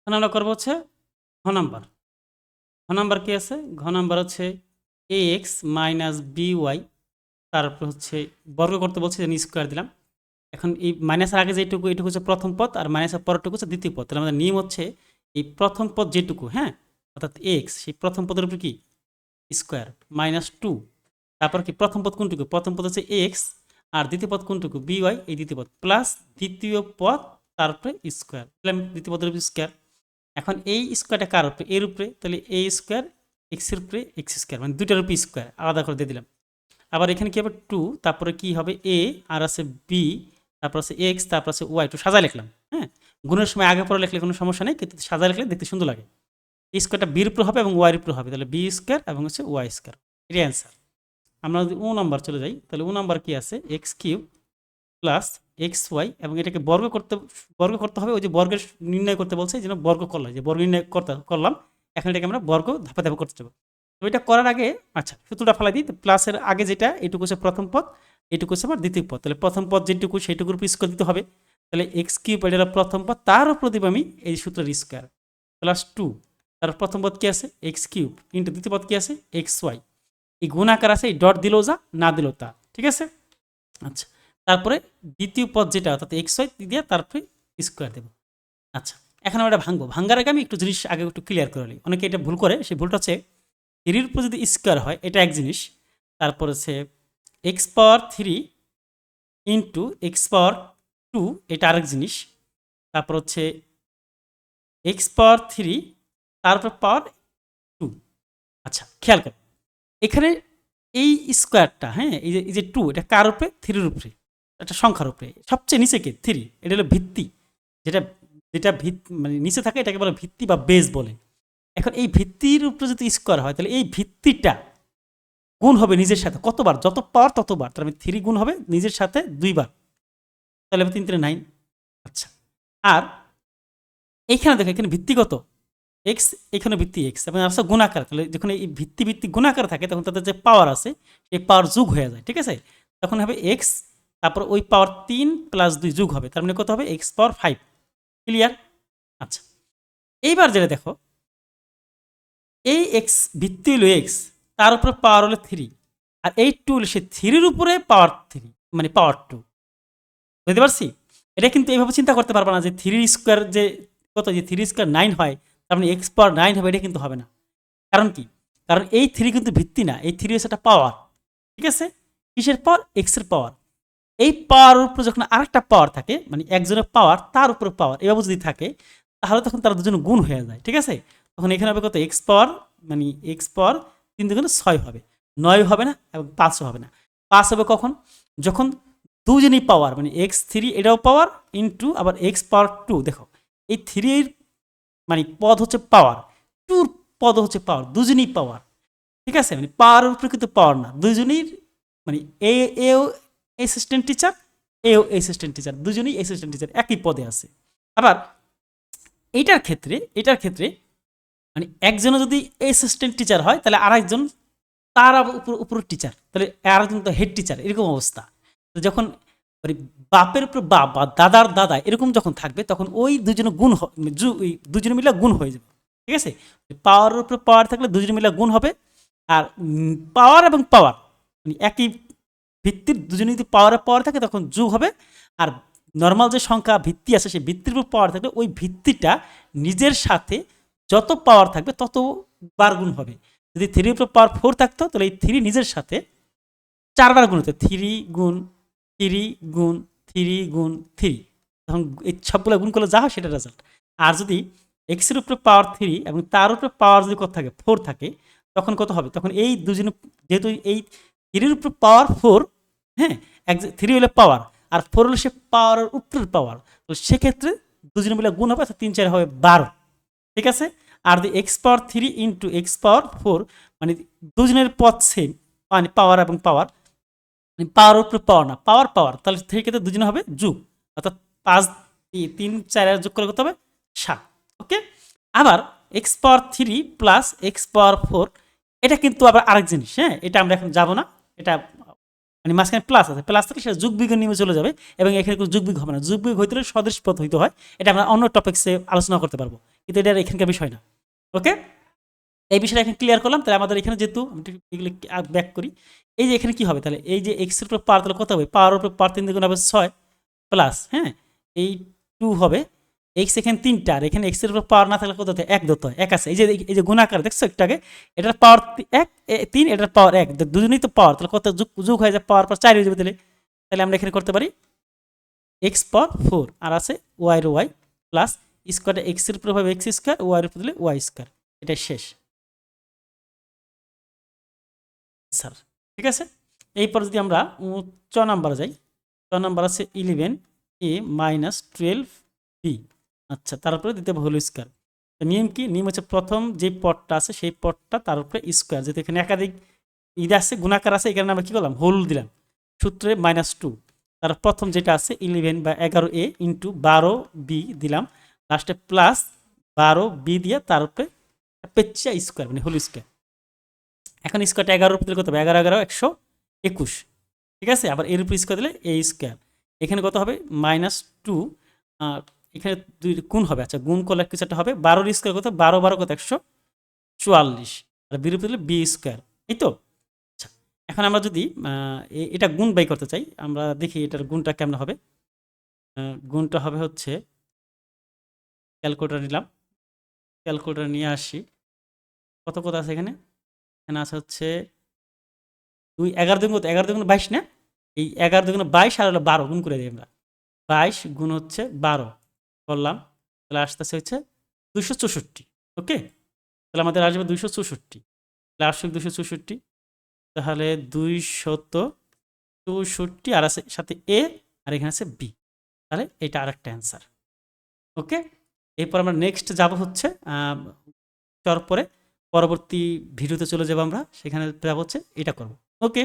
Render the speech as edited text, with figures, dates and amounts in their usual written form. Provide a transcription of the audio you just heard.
এখন আমরা করবো হচ্ছে ঘ নাম্বার। ঘ নাম্বার কি আছে? ঘ নাম্বার হচ্ছে এক্স মাইনাস বিওয়াই, তারপর হচ্ছে বর্গ করতে বলছে, স্কোয়ার দিলাম। এখন এই মাইনাসের আগে যেটুকু, এটুকু হচ্ছে প্রথম পদ, আর মাইনাসের পরেরটুকু হচ্ছে দ্বিতীয় পদ। তাহলে আমাদের নিয়ম হচ্ছে এই প্রথম পদ যেটুকু, হ্যাঁ, অর্থাৎ এক্স, সেই প্রথম পদের উপর কি স্কোয়ার মাইনাস টু, তারপর কি প্রথম পদ কোনটুকু? প্রথম পদ হচ্ছে এক্স, আর দ্বিতীয় পদ কোনটুকু? বিওয়াই, এই দ্বিতীয় পদ প্লাস দ্বিতীয় পদ তারপরে স্কোয়ার, তাহলে দ্বিতীয় পদের উপর স্কোয়ার। এখন এই স্কোয়ারটা কার উপরে? এর উপরে, তাহলে এ স্কোয়ার এক্সের উপরে এক্স স্কোয়ার, মানে দুইটার উপরে স্কোয়ার আলাদা করে দিয়ে দিলাম। আবার এখানে কি হবে? টু, তারপরে কি হবে? এ, আর আছে বি, তারপর আছে এক্স, তারপর আছে ওয়াই। একটু সাজা লিখলাম, হ্যাঁ, গুণের সময় আগে পরে লিখলে কোনো সমস্যা নেই, কিন্তু সাজা লিখলে দেখতে সুন্দর লাগে। এই স্কোয়ারটা বির উপর হবে এবং ওয়াইয়ের উপর হবে, তাহলে বি স্কোয়ার এবং হচ্ছে ওয়াই স্কোয়ার, এটাই অ্যান্সার। আমরা যদি ও নাম্বার চলে যাই, তাহলে ও নাম্বার কি আছে? X cube plus X Y, এবং এটাকে বর্গ করতে হবে। ওই যে বর্গের নির্ণয় করতে বলছে, এই জন্য বর্গ করলাম, যে বর্গ নির্ণয় করলাম। এখন এটাকে আমরা বর্গ ধাপে ধাপে করতে যাবো। তো এটা করার আগে আচ্ছা সূত্রটা ফেলাই দিই। তো প্লাসের আগে যেটা, এটুকু হচ্ছে প্রথম পদ, এটুকু হচ্ছে আমার দ্বিতীয় পদ। তাহলে প্রথম পদ যেটুকু, সেইটুকুর উপর স্কোয়ার দিতে হবে। তাহলে এক্স কিউব, এটা হলো প্রথম পদ, তার উপর দিব আমি এই সূত্রের স্কোয়ার প্লাস টু। তার প্রথম পদ কি আছে? এক্স কিউব ইন্টু দ্বিতীয় পদ কি আছে? X Y. এই গুণ আকার আছে, এই ডট দিলেও যা, না দিলেও তা, ঠিক আছে। আচ্ছা, তারপরে দ্বিতীয় পদ যেটা, অর্থাৎ এক্স ওয়াই দিয়ে তারপরে স্কোয়ার দেবো। আচ্ছা, এখন আমরা এটা ভাঙবো। ভাঙ্গার আগে আমি একটু জিনিস আগে একটু ক্লিয়ার করে নিই। অনেকে এটা ভুল করে, সেই ভুলটা হচ্ছে থ্রির উপর যদি স্কোয়ার হয়, এটা এক জিনিস। তারপর হচ্ছে X power three into X power two, এটা আরেক জিনিস। তারপর হচ্ছে এক্স পাওয়ার থ্রি তারপর পাওয়ার টু। আচ্ছা, খেয়াল কর এখানে এই স্কোয়ারটা, হ্যাঁ, এই যে টু, এটা কার উপরে? থ্রির উপরে, একটা সংখ্যার উপরে। সবচেয়ে নিচে কে? থ্রি, এটা হলো ভিত্তি। যেটা যেটা মানে নিচে থাকে, এটাকে বলে ভিত্তি বা বেস বলে। এখন এই ভিত্তির উপরে যদি স্কোয়ার হয়, তাহলে এই ভিত্তিটা গুণ হবে নিজের সাথে কতবার? যত পাওয়ার ততবার। তার মানে থ্রি গুণ হবে নিজের সাথে দুইবার, তাহলে তিন তিনে নাইন। আচ্ছা, আর এইখানে দেখো, এখানে ভিত্তি কত? এক্স, এখানে ভিত্তি এক্স, এবং আসলে গুণাকার। তাহলে যখন এই ভিত্তি ভিত্তি গুণাকার থাকে, তখন তাদের যে পাওয়ার আছে, এই পাওয়ার যোগ হয়ে যায়, ঠিক আছে। তখন হবে এক্স, তারপর ওই পাওয়ার তিন প্লাস দুই যোগ হবে, তার মানে কত হবে? X power five. ক্লিয়ার? আচ্ছা, এইবার যেটা দেখো, এই এক্স ভিত্তি হলো এক্স, তার উপরে পাওয়ার হলো থ্রি, আর এই টু হলো সে থ্রির উপরে পাওয়ার থ্রি, মানে পাওয়ার টু। বুঝতে পারছি? এটা কিন্তু এইভাবে চিন্তা করতে পারবো না যে থ্রি স্কোয়ার যে কত, যে থ্রি স্কোয়ার নাইন হয়, তার মানে এক্স পাওয়ার নাইন হবে, এটা কিন্তু হবে না। কারণ কি? কারণ এই থ্রি কিন্তু ভিত্তি না, এই থ্রি হচ্ছে একটা পাওয়ার, ঠিক আছে। কিসের পাওয়ার? এক্সের পাওয়ার। এই পাওয়ার উপরে যখন আরেকটা পাওয়ার থাকে, মানে একজনের পাওয়ার তার উপরে পাওয়ার, এভাবে যদি থাকে, তাহলে তখন তারা দুজনে গুণ হয়ে যায়, ঠিক আছে। তখন এখানে হবে কত? এক্স পাওয়ার, মানে এক্স পাওয়ার তিন দুগুণে ছয় হবে, নয় হবে না, এবং পাঁচও হবে না। পাঁচ হবে কখন? যখন দুজনেই পাওয়ার, মানে এক্স থ্রি এটাও পাওয়ার ইন্টু আবার এক্স পাওয়ার টু। দেখো, এই থ্রির মানে পদ হচ্ছে পাওয়ার, টুর পদ হচ্ছে পাওয়ার, দুজনেই পাওয়ার, ঠিক আছে। মানে পাওয়ারের উপরে কিন্তু পাওয়ার না, দুজনেই, মানে এও অ্যাসিস্ট্যান্ট টিচার, এও অ্যাসিস্ট্যান্ট টিচার, দুজনেই অ্যাসিস্ট্যান্ট টিচার, একই পদে আছে। আবার এটার ক্ষেত্রে মানে একজনও যদি অ্যাসিস্ট্যান্ট টিচার হয়, তাহলে আরেকজন তার উপর টিচার, তাহলে আরেকজন তো হেড টিচার, এরকম অবস্থা। তো যখন মানে বাপের উপর বাপ বা দাদার দাদা এরকম যখন থাকবে, তখন ওই দুজনে গুণ দুজনে মিলে গুণ হয়ে যাবে, ঠিক আছে। পাওয়ারের উপরে পাওয়ার থাকলে দুজনে মিলে গুণ হবে। আর পাওয়ার এবং পাওয়ার মানে একই ভিত্তির, দুজনে যদি পাওয়ারে পাওয়ার থাকে, তখন যোগ হবে। আর নর্মাল যে সংখ্যা ভিত্তি আছে, সেই ভিত্তির উপর পাওয়ার থাকলে ওই ভিত্তিটা নিজের সাথে যত পাওয়ার থাকবে তত বার গুণ হবে। যদি থ্রির উপর পাওয়ার ফোর থাকতো, তাহলে এই থ্রি নিজের সাথে চারবার গুণ হতো, থ্রি গুণ থ্রি গুণ থ্রি গুণ থ্রি। তখন এই সবগুলো গুণ করলে যা হয় সেটা রেজাল্ট। আর যদি এক্সের উপরে পাওয়ার থ্রি এবং তার উপরে পাওয়ার যদি কত থাকে? ফোর থাকে, তখন কত হবে? তখন এই দুজনে, যেহেতু এই থ্রির উপরে পাওয়ার ফোর, হ্যাঁ, থ্রি হলে পাওয়ার, আর ফোর হলে সে পাওয়ারের উপরের পাওয়ার, তো সেক্ষেত্রে দুজনে মিলে গুণ হবে, তিন চার হবে 12, ঠিক আছে। আর যদি x power three into X power four, মানে দুজনের পদ সেম, মানে পাওয়ার এবং পাওয়ার, মানে পাওয়ার উপরে পাওয়ার না, পাওয়ার পাওয়ার, তাহলে সেই ক্ষেত্রে দুজনে হবে যুগ, অর্থাৎ পাঁচ তিন চার যোগ করে কত হবে? 7। ওকে। আবার x power three plus x power four, এটা কিন্তু আবার আরেক জিনিস, হ্যাঁ, এটা আমরা এখন যাবো না। এটা মানে মাঝখানে প্লাস আছে, প্লাস থাকলে সেটা যুগ বিজ্ঞান নিয়ে চলে যাবে, এবং এখানে কোনো যুগ বিগ হবে না। যুগ বিগ হইতে হলে সদৃশ পদ হইতে হয়, এটা আমরা অন্য টপিক্সে আলোচনা করতে পারবো। কিন্তু এটা এখানকার বিষয় না। ওকে, এই বিষয়টা এখানে ক্লিয়ার করলাম। তাহলে আমাদের এখানে যেহেতু এগুলো ব্যাক করি, এই যে এখানে কি হবে তাহলে এই যে এক্সের উপর পাওয়ার তাহলে কত হবে, পাওয়ার উপর পাওয়ার 3 দ্বিগুণ হবে 6 প্লাস, হ্যাঁ, এই 2 হবে, এক্স এখানে 3টা, আর এখানে এক্সের উপর পাওয়ার না থাকলে কত হতো, 1 ধরতে হয়, 1 আছে, এই যে গুণাকার দেখছো একটু আগে, এটার পাওয়ার 1 3, এটার পাওয়ার 1, দুজনেই তো পাওয়ার, তাহলে কত যোগ হয়ে যায়, পাওয়ার পর 4 হয়ে যাবে। তাহলে তাহলে আমরা এখানে করতে পারি এক্স পাওয়ার 4 আর আছে ওয়াই এর ওয়াই প্লাস স্কোয়ারটা এক্সের উপর হবে এক্স স্কোয়ার, ওয়াই এর উপর দিলে ওয়াই স্কোয়ার, এটাই শেষ স্যার। ঠিক আছে, এরপর যদি আমরা 6 নাম্বার যাই, 6 নাম্বার আছে 11 এ মাইনাস 12 বি। আচ্ছা, তারপরে দিতে হবে হোল স্কোয়ার। নিয়ম কি, নিয়ম হচ্ছে প্রথম যে পদটা আছে সেই পদটা তার উপরে স্কোয়ার, যেহেতু এখানে একাধিক আছে গুণাকার আছে, এখানে আমরা কি করলাম, হোল দিলাম, সূত্রে -2, তার প্রথম যেটা আছে 11 বা 11a ইন্টু 12b দিলাম, লাস্টে প্লাস 12b দিয়ে তার উপরে পেচ্চা স্কোয়ার মানে হোল স্কোয়ার। এখন স্কোয়ারটা 11 উপর দিলে কত হবে, 11 11 121। ঠিক আছে, আবার এর উপর স্কোয়ার দিলে a স্কোয়ার, এখানে কত হবে -2, আর এখানে 2 গুণ হবে, আচ্ছা গুণ করলে কিছু একটা হবে, 12 স্কোয়ার কত, 12 12 কত 144, আর বির উপর দিলে b স্কোয়ার, এই তো। আচ্ছা, এখন আমরা যদি এটা গুণ বাই করতে চাই, আমরা দেখি এটার গুণটা কেমন হবে। গুণটা হবে হচ্ছে, ক্যালকুলেটর নিলাম, ক্যালকুলেটর নিয়ে আসি, কত কত আছে এখানে, এখানে আছে হচ্ছে 2 11 দুগুণ কত, 11 দুগুণ 22 না, এই 11 দুগুণ 22 আর হলো 12 গুণ করে দিই আমরা, 22 গুণ হচ্ছে 12 করলাম, তাহলে আসতেছে হচ্ছে 264। ওকে, তাহলে আমাদের আসবে 264, তাহলে আসছে 264, তাহলে 264 আর আছে সাথে এ, আর এখানে আছে বি, তাহলে এটা আরেকটা অ্যান্সার। ওকে, এরপর আমরা নেক্সট যাব হচ্ছে পরে পরবর্তী ভিডিওতে চলে যাবো আমরা, সেখানে যাব হচ্ছে এটা করব। ওকে।